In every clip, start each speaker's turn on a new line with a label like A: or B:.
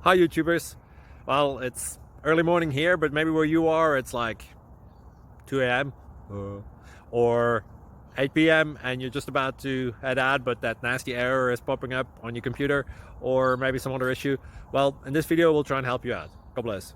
A: Hi YouTubers. Well, it's early morning here, but maybe where you are it's like 2 a.m. or 8 p.m. and you're just about to head out, but that nasty error is popping up on your computer, or maybe some other issue. Well, in this video we'll try and help you out. God bless.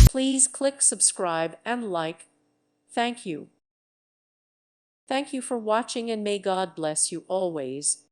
B: Please click subscribe and like. Thank you. Thank you for watching, and may God bless you always.